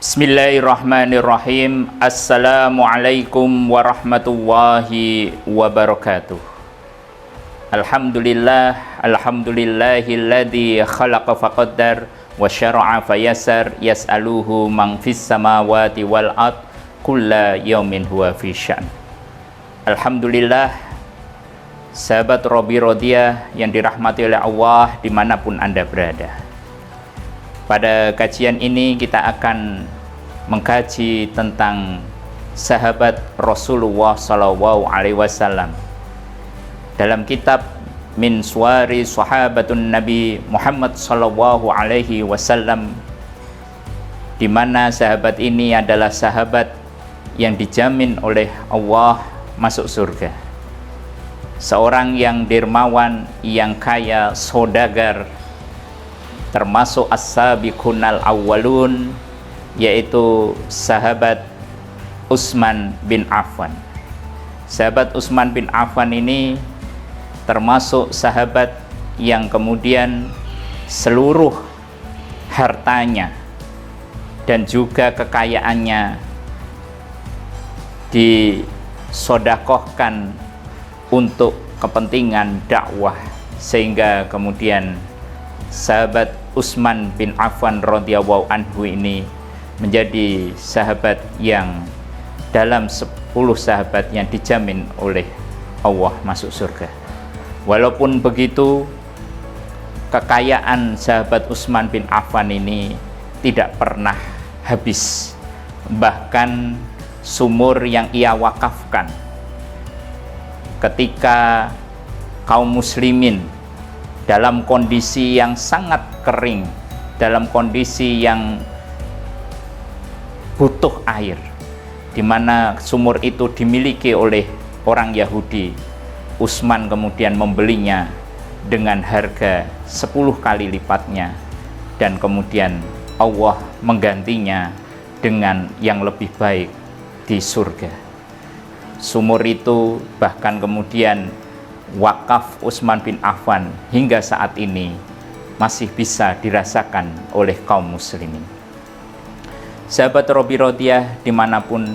Bismillahirrahmanirrahim. Assalamualaikum warahmatullahi wabarakatuh. Alhamdulillahilladzi khalaqa faqaddar wa syara'a fayassar yas'aluhu man fis samawati wal ard kulla yaumin huwa fi sya'n. Alhamdulillah, sahabat Robi Rodiyah yang dirahmati oleh Allah dimanapun Anda berada. Pada kajian ini kita akan mengkaji tentang sahabat Rasulullah SAW dalam kitab Min Suwari Sahabatun Nabi Muhammad SAW, di mana sahabat ini adalah sahabat yang dijamin oleh Allah masuk surga. Seorang yang dermawan, yang kaya, saudagar, termasuk as-sabiqunal awwalun, yaitu sahabat Utsman bin Affan. Sahabat Utsman bin Affan ini termasuk sahabat yang kemudian seluruh hartanya dan juga kekayaannya disodakohkan untuk kepentingan dakwah, sehingga kemudian sahabat Utsman bin Affan radhiyallahu anhu ini menjadi sahabat yang dalam 10 sahabat yang dijamin oleh Allah masuk surga. Walaupun begitu, kekayaan sahabat Utsman bin Affan ini tidak pernah habis. Bahkan sumur yang ia wakafkan ketika kaum muslimin dalam kondisi yang sangat kering, dalam kondisi yang butuh air, di mana sumur itu dimiliki oleh orang Yahudi, Utsman kemudian membelinya dengan harga 10 kali lipatnya, dan kemudian Allah menggantinya dengan yang lebih baik di surga. Sumur itu bahkan kemudian wakaf Utsman bin Affan hingga saat ini masih bisa dirasakan oleh kaum muslimin. Sahabat Robi Rodiyah dimanapun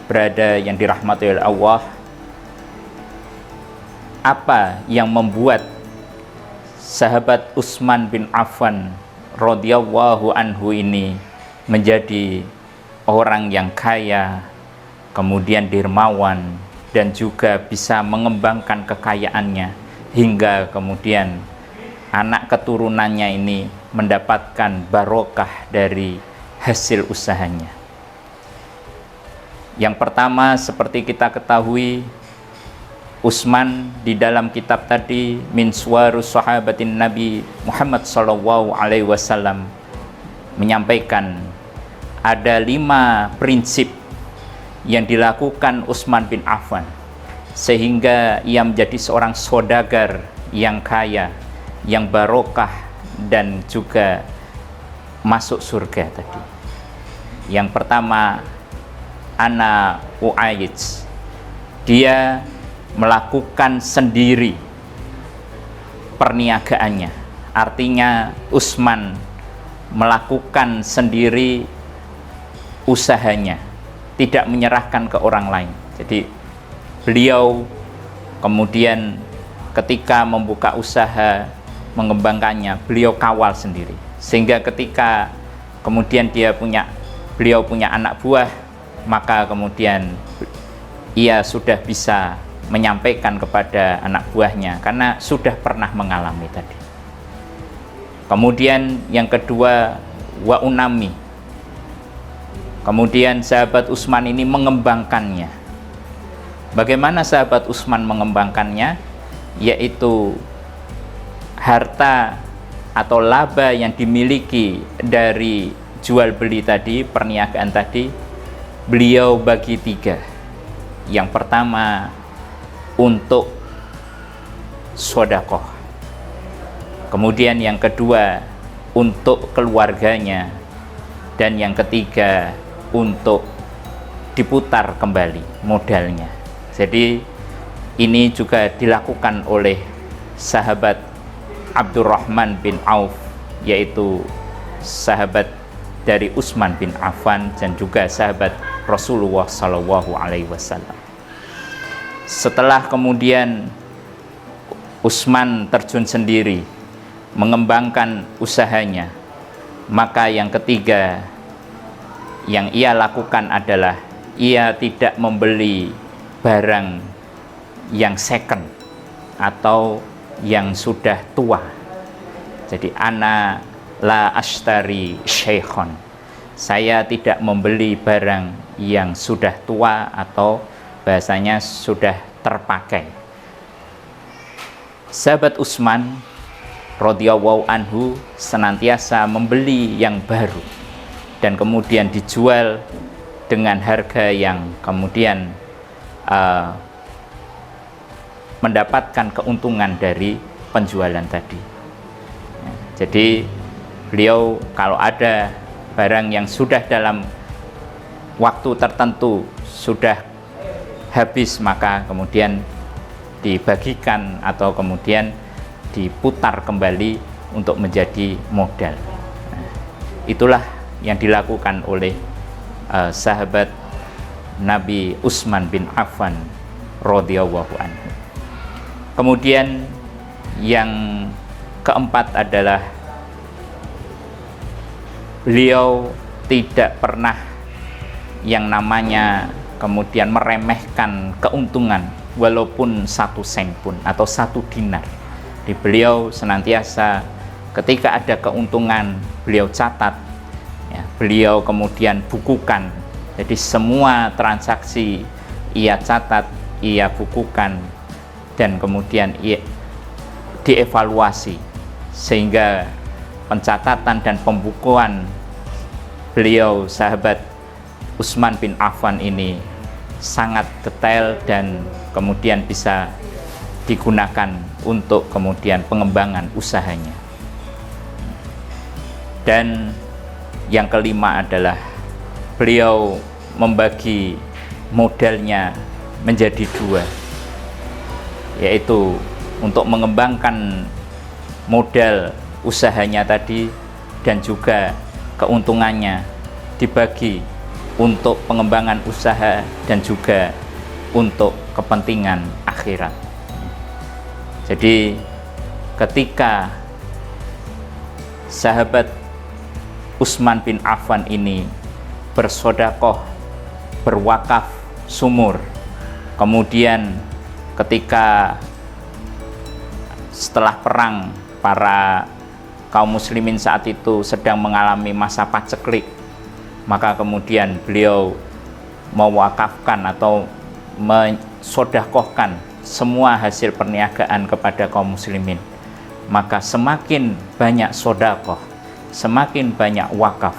berada yang dirahmati oleh Allah, apa yang membuat sahabat Utsman bin Affan radhiyallahu anhu ini menjadi orang yang kaya, kemudian dermawan, dan juga bisa mengembangkan kekayaannya hingga kemudian anak keturunannya ini mendapatkan barokah dari hasil usahanya? Yang pertama, seperti kita ketahui, Utsman di dalam kitab tadi Min Suwari Sahabatin Nabi Muhammad SAW menyampaikan ada 5 prinsip yang dilakukan Utsman bin Affan sehingga ia menjadi seorang saudagar yang kaya, yang barokah, dan juga masuk surga tadi. Yang pertama, ana u'ayij, dia melakukan sendiri perniagaannya. Artinya Utsman melakukan sendiri usahanya, tidak menyerahkan ke orang lain. Jadi beliau kemudian ketika membuka usaha, mengembangkannya, beliau kawal sendiri, sehingga ketika kemudian beliau punya anak buah, maka kemudian ia sudah bisa menyampaikan kepada anak buahnya karena sudah pernah mengalami tadi. Kemudian yang kedua, wa unami, kemudian sahabat Utsman ini mengembangkannya. Bagaimana sahabat Utsman mengembangkannya? Yaitu harta atau laba yang dimiliki dari jual beli tadi, perniagaan tadi, beliau bagi 3. Yang pertama untuk sedekah, kemudian yang kedua untuk keluarganya, dan yang ketiga untuk diputar kembali modalnya. Jadi ini juga dilakukan oleh sahabat Abdurrahman bin Auf, yaitu sahabat dari Utsman bin Affan dan juga sahabat Rasulullah Shallallahu Alaihi Wasallam. Setelah kemudian Utsman terjun sendiri mengembangkan usahanya, maka yang ketiga yang ia lakukan adalah ia tidak membeli barang yang second atau yang sudah tua. Jadi ana la ashtari syekhon, saya tidak membeli barang yang sudah tua atau bahasanya sudah terpakai. Sahabat Utsman radhiyallahu anhu senantiasa membeli yang baru dan kemudian dijual dengan harga yang kemudian mendapatkan keuntungan dari penjualan tadi. Jadi beliau kalau ada barang yang sudah dalam waktu tertentu sudah habis, maka kemudian dibagikan atau kemudian diputar kembali untuk menjadi modal. Itulah yang dilakukan oleh sahabat Nabi Utsman bin Affan radhiyallahu anhu. Kemudian yang keempat adalah beliau tidak pernah yang namanya kemudian meremehkan keuntungan walaupun 1 sen pun atau 1 dinar. Di beliau senantiasa ketika ada keuntungan beliau catat, ya, beliau kemudian bukukan. Jadi semua transaksi ia catat, ia bukukan, dan kemudian dievaluasi sehingga pencatatan dan pembukuan beliau sahabat Utsman bin Affan ini sangat detail dan kemudian bisa digunakan untuk kemudian pengembangan usahanya. Dan yang kelima adalah beliau membagi modalnya menjadi 2, yaitu untuk mengembangkan modal usahanya tadi dan juga keuntungannya dibagi untuk pengembangan usaha dan juga untuk kepentingan akhirat. Jadi ketika sahabat Utsman bin Affan ini bersedekah, berwakaf sumur, kemudian ketika setelah perang para kaum muslimin saat itu sedang mengalami masa paceklik, maka kemudian beliau mewakafkan atau mensedekahkan semua hasil perniagaan kepada kaum muslimin. Maka semakin banyak sedekah, semakin banyak wakaf,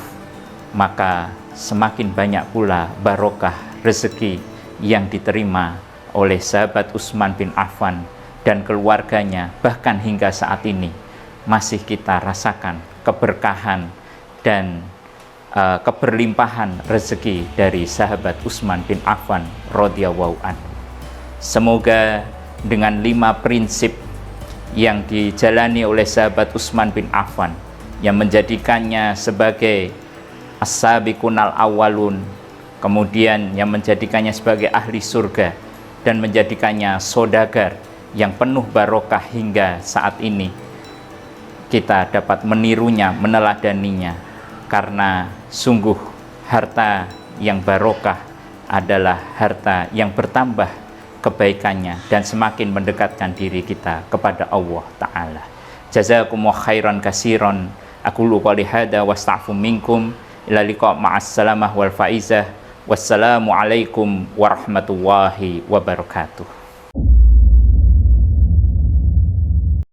maka semakin banyak pula barokah rezeki yang diterima oleh sahabat Utsman bin Affan dan keluarganya. Bahkan hingga saat ini masih kita rasakan keberkahan dan keberlimpahan rezeki dari sahabat Utsman bin Affan radhiyallahu anhu. Semoga dengan 5 prinsip yang dijalani oleh sahabat Utsman bin Affan yang menjadikannya sebagai as-sabiqunal awwalun, kemudian yang menjadikannya sebagai ahli surga dan menjadikannya saudagar yang penuh barokah hingga saat ini, kita dapat menirunya, meneladaninya, karena sungguh harta yang barokah adalah harta yang bertambah kebaikannya dan semakin mendekatkan diri kita kepada Allah Ta'ala. Jazakumullah khairan kasiron. Aqulu qouli hadza wa astaghfiru minkum. Ila liqa ma'as salamah wal faizah. Wassalamu alaikum warahmatullahi wabarakatuh.